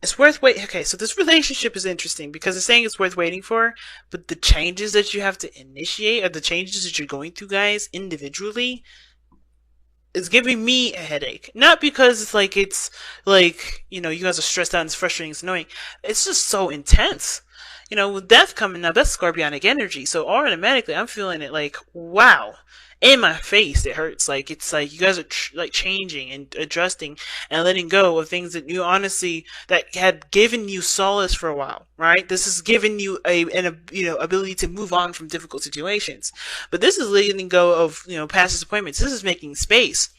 It's worth wait. Okay, so this relationship is interesting because it's saying it's worth waiting for, but the changes that you have to initiate, or the changes that you're going through, guys, individually, is giving me a headache. Not because it's like, you guys are stressed out and it's frustrating, it's annoying. It's just so intense. With death coming up, that's scorpionic energy. So automatically I'm feeling it like, wow. In my face, it hurts. Like, it's like you guys are like changing and adjusting and letting go of things that you honestly, that had given you solace for a while, right? This has given you ability to move on from difficult situations. But this is letting go of, past disappointments. This is making space.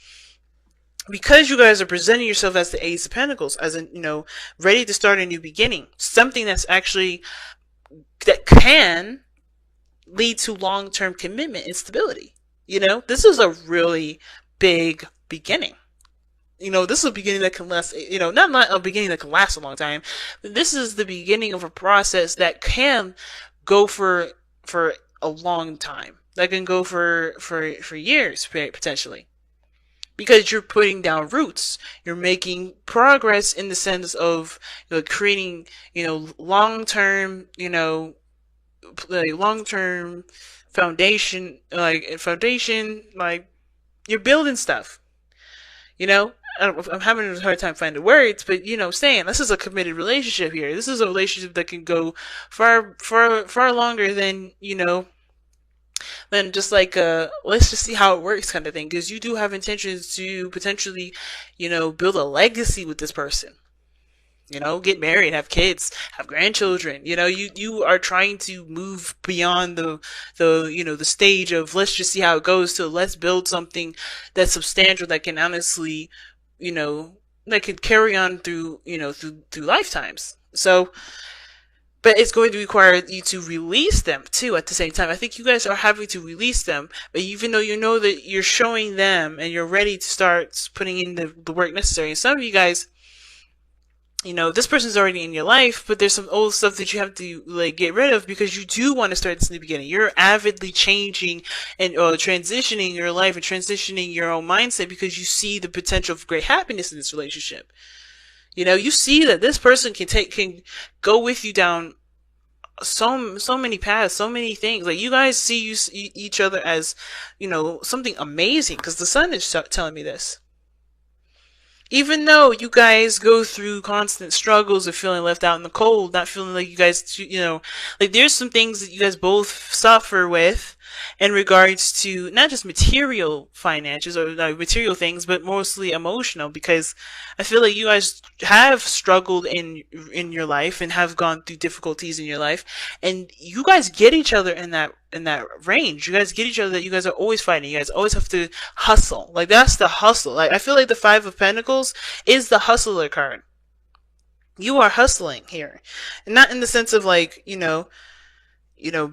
Because you guys are presenting yourself as the Ace of Pentacles, as in, ready to start a new beginning. Something that's actually, that can lead to long-term commitment and stability. This is a really big beginning. This is a beginning that can last, not a beginning that can last a long time, but this is the beginning of a process that can go for a long time. That can go for years, potentially. Because you're putting down roots. You're making progress in the sense of, creating, long-term, long-term foundation, like, you're building stuff. I'm having a hard time finding words, but saying this is a committed relationship here. This is a relationship that can go far longer than just like let's just see how it works kind of thing. Because you do have intentions to potentially, build a legacy with this person. Get married, have kids, have grandchildren. You are trying to move beyond the stage of let's just see how it goes to let's build something that's substantial that can honestly, that could carry on through, through lifetimes. So, but it's going to require you to release them too at the same time. I think you guys are having to release them, but even though you know that you're showing them and you're ready to start putting in the work necessary, and some of you guys, this person's already in your life, but there's some old stuff that you have to get rid of because you do want to start this new beginning. You're avidly changing and transitioning your life and transitioning your own mindset because you see the potential for great happiness in this relationship. You see that this person can go with you down so many paths, so many things. Like, you guys see each other as, something amazing, because the sun is telling me this. Even though you guys go through constant struggles of feeling left out in the cold, not feeling like you guys, like, there's some things that you guys both suffer with in regards to not just material finances or material things, but mostly emotional, because I feel like you guys have struggled in your life and have gone through difficulties in your life, and you guys get each other in that range. You guys get each other that you guys are always fighting. You guys always have to hustle. Like, that's the hustle. Like, I feel like the Five of Pentacles is the hustler card. You are hustling here, and not in the sense of like,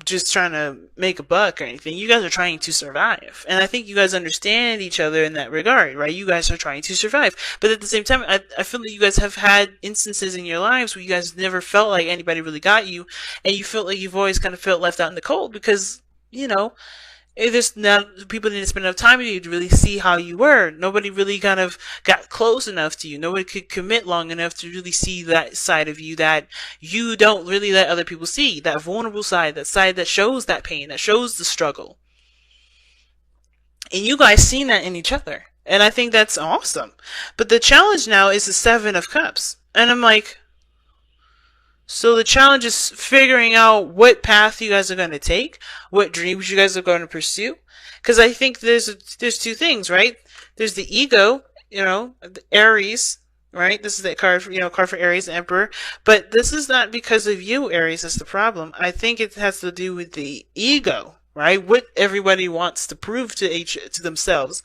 just trying to make a buck or anything. You guys are trying to survive. And I think you guys understand each other in that regard, right? You guys are trying to survive. But at the same time, I feel like you guys have had instances in your lives where you guys never felt like anybody really got you, and you felt like you've always kind of felt left out in the cold because, there's not, people didn't spend enough time with you to really see how you were. Nobody really kind of got close enough to you. Nobody could commit long enough to really see that side of you that you don't really let other people see. That vulnerable side, that side that shows that pain, that shows the struggle. And you guys seen that in each other. And I think that's awesome. But the challenge now is the Seven of Cups. And I'm like, so the challenge is figuring out what path you guys are going to take, what dreams you guys are going to pursue. Because I think there's two things, right? There's the ego, the Aries, right? This is the card for Aries, the Emperor. But this is not because of you, Aries, that's the problem. I think it has to do with the ego, right? What everybody wants to prove to themselves.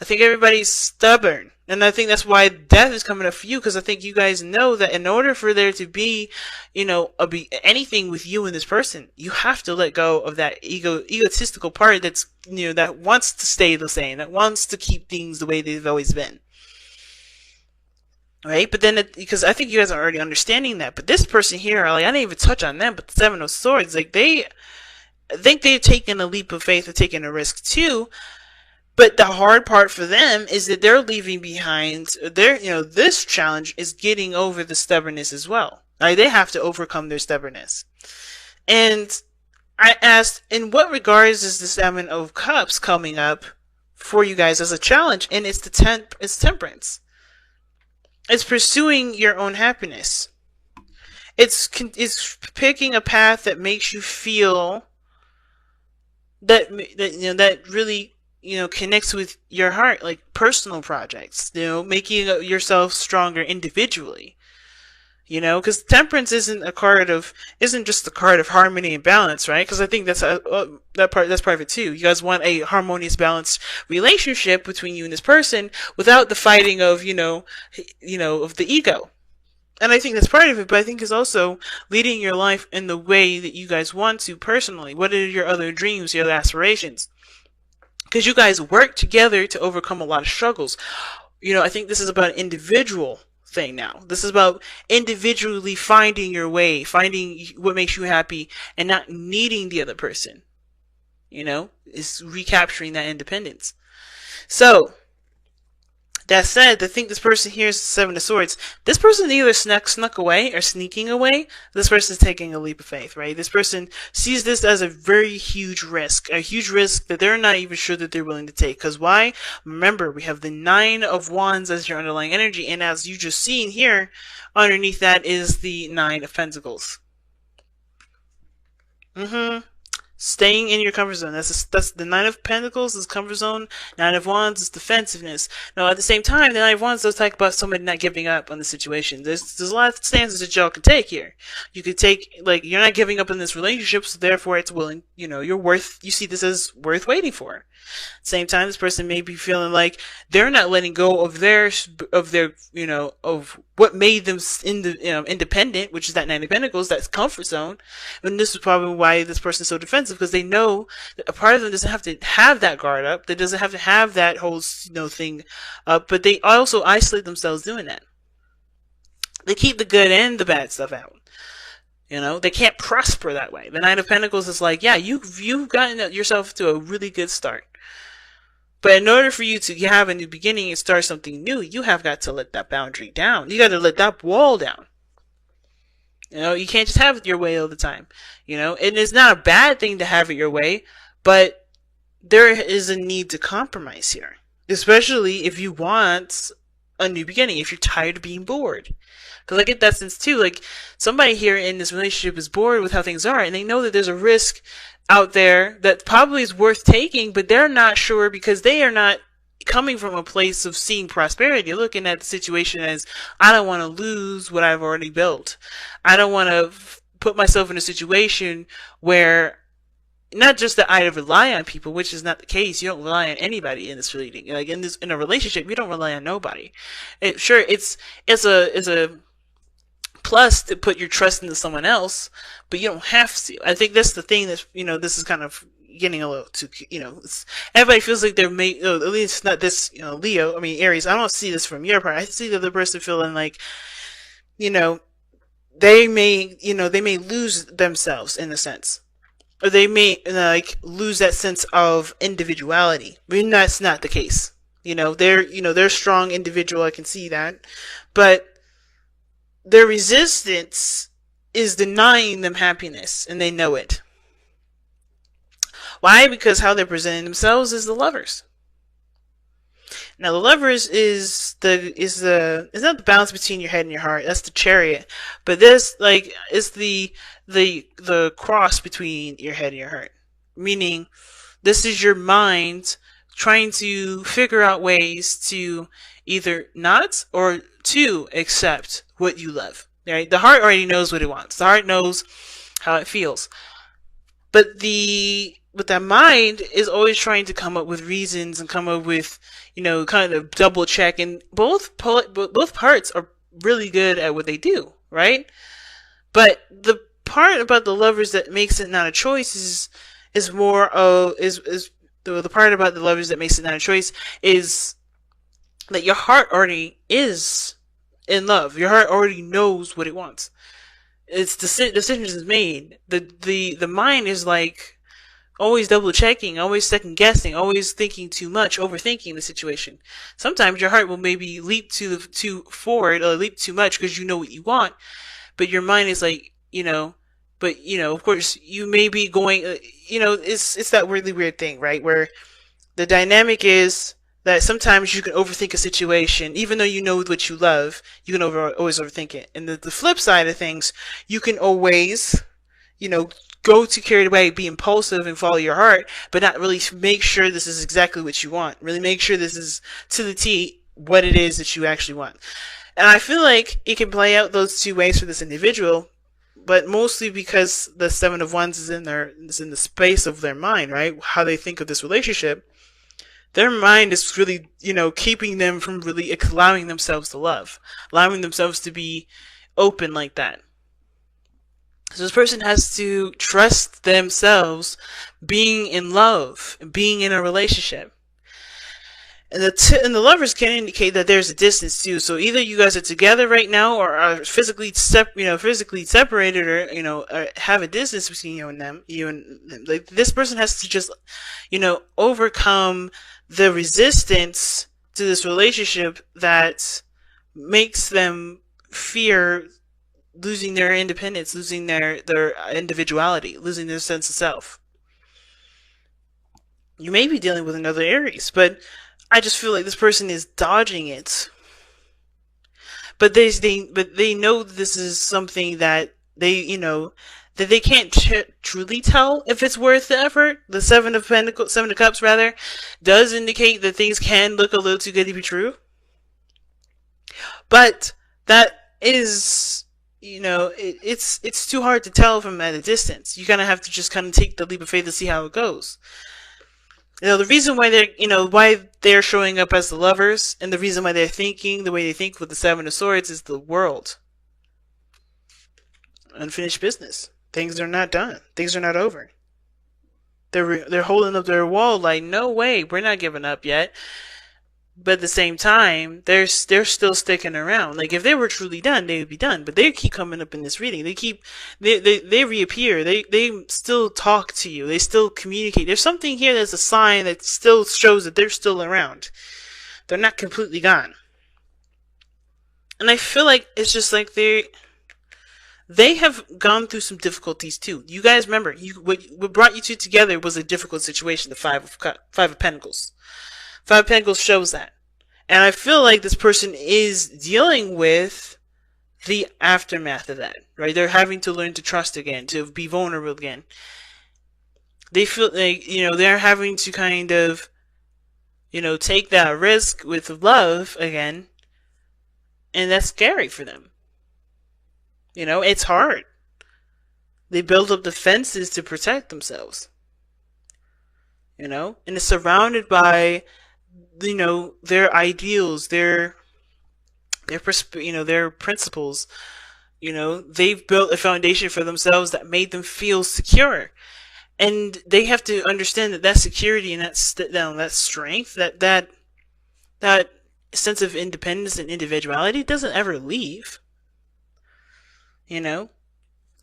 I think everybody's stubborn. And I think that's why death is coming up for you, because I think you guys know that in order for there to be, anything with you and this person, you have to let go of that egotistical part that's, that wants to stay the same, that wants to keep things the way they've always been. Right? But then, because I think you guys are already understanding that, but this person here, like, I didn't even touch on them, but the Seven of Swords, like, I think they've taken a leap of faith and taken a risk too, But the hard part for them is that they're leaving behind their, this challenge is getting over the stubbornness as well. Right? They have to overcome their stubbornness. And I asked, in what regards is the Seven of Cups coming up for you guys as a challenge? And it's it's temperance. It's pursuing your own happiness. It's picking a path that makes you feel that really connects with your heart, like personal projects. Making yourself stronger individually. Because temperance isn't just a card of harmony and balance, right? Because I think that's that's part of it too. You guys want a harmonious, balanced relationship between you and this person without the fighting of of the ego. And I think that's part of it, but I think it's also leading your life in the way that you guys want to personally. What are your other dreams, your other aspirations? Because you guys work together to overcome a lot of struggles. I think this is about an individual thing now. This is about individually finding your way, finding what makes you happy, and not needing the other person. Is recapturing that independence. So, that said, I think this person here is the Seven of Swords. This person either snuck away or sneaking away. This person is taking a leap of faith, right? This person sees this as a very huge risk that they're not even sure that they're willing to take. Because why? Remember, we have the Nine of Wands as your underlying energy, and as you just seen here, underneath that is the Nine of Pentacles. Staying in your comfort zone. That's the Nine of Pentacles is comfort zone. Nine of Wands is defensiveness. Now, at the same time, the Nine of Wands does talk about somebody not giving up on the situation. There's a lot of stances that y'all can take here. You could take, you're not giving up on this relationship, so therefore it's willing, you see this as worth waiting for. Same time, this person may be feeling like they're not letting go of their of what made them independent, which is that Nine of Pentacles, that's comfort zone. And this is probably why this person is so defensive, because they know that a part of them doesn't have to have that guard up, that doesn't have to have that whole thing up, but they also isolate themselves doing that. They keep the good and the bad stuff out. They can't prosper that way. The Nine of Pentacles is like, yeah, you've gotten yourself to a really good start. But in order for you to have a new beginning and start something new, you have got to let that boundary down. You got to let that wall down. You can't just have it your way all the time. And it's not a bad thing to have it your way, but there is a need to compromise here. Especially if you want a new beginning, if you're tired of being bored. Because I get that sense too. Like, somebody here in this relationship is bored with how things are, and they know that there's a risk out there that probably is worth taking, but they're not sure because they are not coming from a place of seeing prosperity. You're looking at the situation as, I don't want to lose what I've already built. I don't want to put myself in a situation where not just that I rely on people, which is not the case. You don't rely on anybody in this reading. Like in a relationship, you don't rely on nobody. It's a plus to put your trust into someone else, but you don't have to. I think that's the thing that, this is kind of getting a little too, everybody feels like they're made, at least not this, Aries, I don't see this from your part. I see the other person feeling like, they may lose themselves in a sense. Or they may, lose that sense of individuality. But that's not the case. They're a strong individual, I can see that. But their resistance is denying them happiness, and they know it. Why? Because how they're presenting themselves is the Lovers. Now, the Lovers is not the balance between your head and your heart. That's the Chariot. But this, is the cross between your head and your heart. Meaning, this is your mind trying to figure out ways to either not or to accept what you love. Right? The heart already knows what it wants. The heart knows how it feels. But that mind is always trying to come up with reasons and come up with, kind of double check. And both parts are really good at what they do, right? But the part about the Lovers that makes it not a choice is more of the part about the Lovers that makes it not a choice is that your heart already is in love. Your heart already knows what it wants. It's the decision is made. The mind is like always double checking, always second guessing, always thinking too much, overthinking the situation. Sometimes your heart will maybe leap too forward or leap too much because you know what you want, but your mind is like, but of course you may be going, it's that really weird thing, right? Where the dynamic is that sometimes you can overthink a situation, even though you know what you love, you can always overthink it. And the flip side of things, you can always, go too carried away, be impulsive and follow your heart, but not really make sure this is exactly what you want. Really make sure this is to the T what it is that you actually want. And I feel like it can play out those two ways for this individual, but mostly because the Seven of Wands is in the space of their mind, right? How they think of this relationship. Their mind is really, keeping them from really allowing themselves to love, allowing themselves to be open like that. So this person has to trust themselves being in love, being in a relationship. And the lovers can indicate that there's a distance too. So either you guys are together right now, or are physically separated, or have a distance between you and them. Like, this person has to just, overcome the resistance to this relationship that makes them fear losing their independence, losing their individuality, losing their sense of self. You may be dealing with another Aries, but I just feel like this person is dodging it. But they know this is something that that they can't truly tell if it's worth the effort. The Seven of Cups rather, does indicate that things can look a little too good to be true. But that is, it's too hard to tell from at a distance. You kind of have to just kind of take the leap of faith to see how it goes. The reason why they're showing up as the lovers, and the reason why they're thinking the way they think with the Seven of Swords, is the world. Unfinished business. Things are not done. Things are not over. They're holding up their wall like, no way, we're not giving up yet. But at the same time, they're still sticking around. Like, if they were truly done, they would be done. But they keep coming up in this reading. They reappear. They still talk to you. They still communicate. There's something here that's a sign that still shows that they're still around. They're not completely gone. And I feel like it's just like they have gone through some difficulties too. You guys remember, what brought you two together was a difficult situation, the Five of Pentacles. Five of Pentacles shows that. And I feel like this person is dealing with the aftermath of that, right? They're having to learn to trust again, to be vulnerable again. They feel like, they're having to kind of, take that risk with love again. And that's scary for them. It's hard. They build up defenses to protect themselves. And it's surrounded by their ideals, their principles. They've built a foundation for themselves that made them feel secure, and they have to understand that security and that strength, that sense of independence and individuality doesn't ever leave. And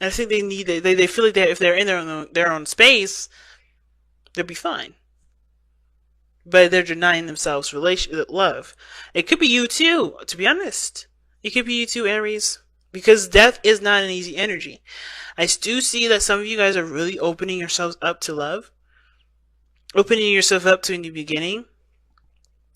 I think they need it. They feel like that if they're in their own space, they'll be fine. But they're denying themselves love. It could be you too, to be honest. It could be you too, Aries. Because death is not an easy energy. I do see that some of you guys are really opening yourselves up to love. Opening yourself up to a new beginning.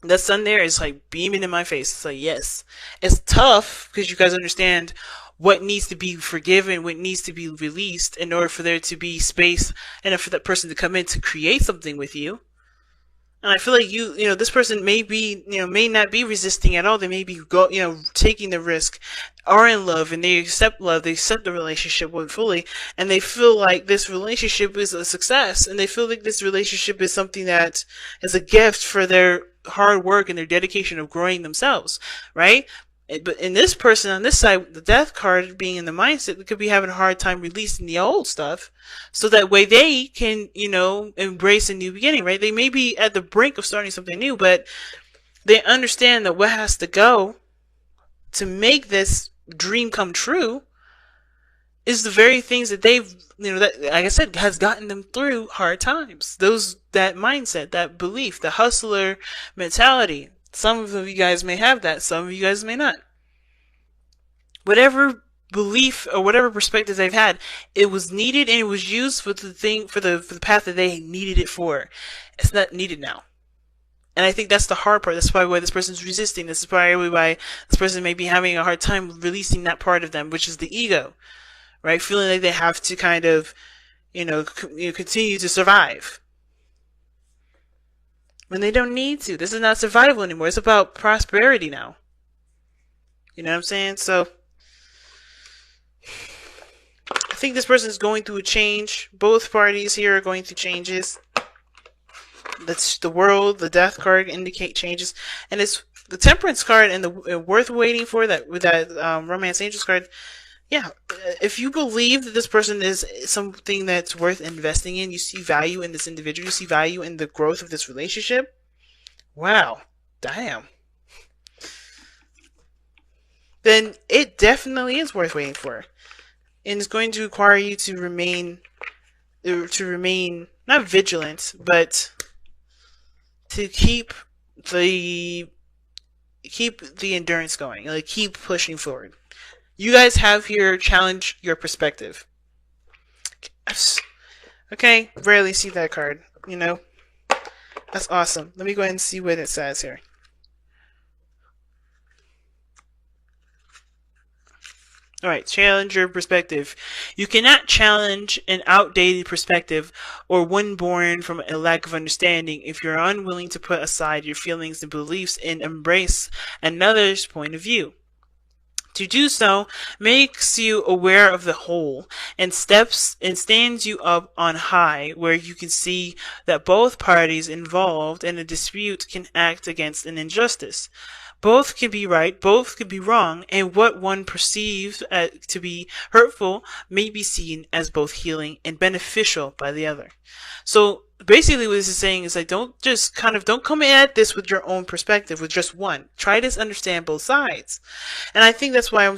That sun there is like beaming in my face. It's like, yes. It's tough because you guys understand what needs to be forgiven, what needs to be released in order for there to be space and for that person to come in to create something with you. And I feel like this person may not be resisting at all. They may be taking the risk, are in love, and they accept love. They accept the relationship fully, and they feel like this relationship is a success, and they feel like this relationship is something that is a gift for their hard work and their dedication of growing themselves, right? But in this person on this side, the death card being in the mindset, they could be having a hard time releasing the old stuff, so that way they can, embrace a new beginning, right? They may be at the brink of starting something new, but they understand that what has to go to make this dream come true is the very things that they've, that, like I said, has gotten them through hard times. That mindset, that belief, the hustler mentality. Some of you guys may have that, some of you guys may not. Whatever belief or whatever perspective they've had, it was needed and it was used for the path that they needed it for. It's not needed now. And I think that's the hard part. That's probably why this person's resisting. This is probably why this person may be having a hard time releasing that part of them, which is the ego, right? Feeling like they have to kind of, continue to survive when they don't need to. This is not survival anymore. It's about prosperity now. You know what I'm saying? So I think this person is going through a change. Both parties here are going through changes. That's the world, the death card indicate changes, and it's the temperance card and the worth waiting for that with that romance angels card. Yeah, if you believe that this person is something that's worth investing in, you see value in this individual, you see value in the growth of this relationship. Wow, damn. Then it definitely is worth waiting for, and it's going to require you to remain not vigilant, but to keep the endurance going, like keep pushing forward. You guys have here challenge your perspective. Okay, rarely see that card, That's awesome. Let me go ahead and see what it says here. Alright, challenge your perspective. You cannot challenge an outdated perspective or one born from a lack of understanding if you're unwilling to put aside your feelings and beliefs and embrace another's point of view. To do so makes you aware of the whole and stands you up on high, where you can see that both parties involved in a dispute can act against an injustice. Both can be right, both can be wrong, and what one perceives to be hurtful may be seen as both healing and beneficial by the other. So basically what this is saying is like, don't come at this with your own perspective, with just one. Try to understand both sides. And I think that's why I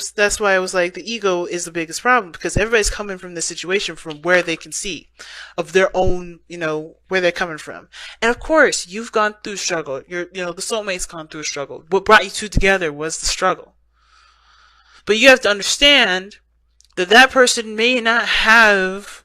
was like, the ego is the biggest problem, because everybody's coming from this situation from where they can see of their own, where they're coming from. And of course, you've gone through struggle. The soulmate's gone through a struggle. What brought you two together was the struggle. But you have to understand that person may not have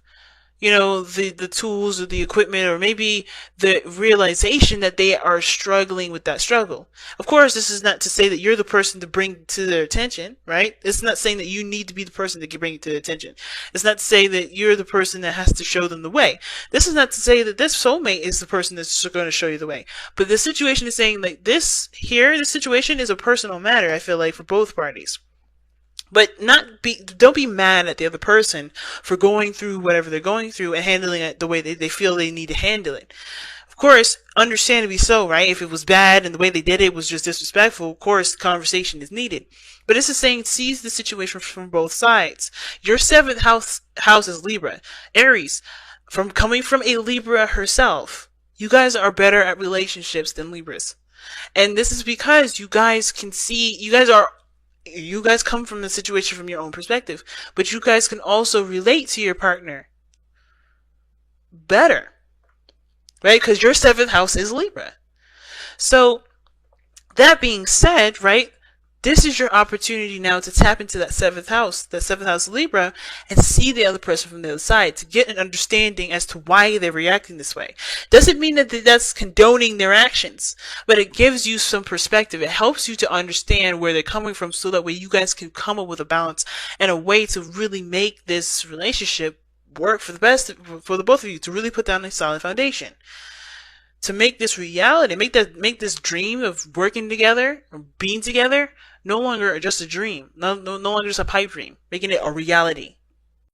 the tools or the equipment, or maybe the realization that they are struggling with that struggle. Of course, this is not to say that you're the person to bring to their attention, right? It's not saying that you need to be the person that can bring it to their attention. It's not to say that you're the person that has to show them the way. This is not to say that this soulmate is the person that's going to show you the way. But the situation is saying like this situation is a personal matter, I feel like, for both parties. But don't be mad at the other person for going through whatever they're going through and handling it the way they feel they need to handle it. Of course, understandably so, right? If it was bad and the way they did it was just disrespectful, of course, conversation is needed. But this is saying seize the situation from both sides. Your 7th house is Libra. Aries, coming from a Libra herself, you guys are better at relationships than Libras. And this is because you guys come from the situation from your own perspective, but you guys can also relate to your partner better, right? Because your 7th house is Libra. So that being said, right, this is your opportunity now to tap into that 7th house Libra, and see the other person from the other side, to get an understanding as to why they're reacting this way. Doesn't mean that that's condoning their actions, but it gives you some perspective. It helps you to understand where they're coming from, so that way you guys can come up with a balance and a way to really make this relationship work for the best for the both of you, to really put down a solid foundation. To make this reality, make this dream of working together or being together no longer just a dream, no longer just a pipe dream, making it a reality.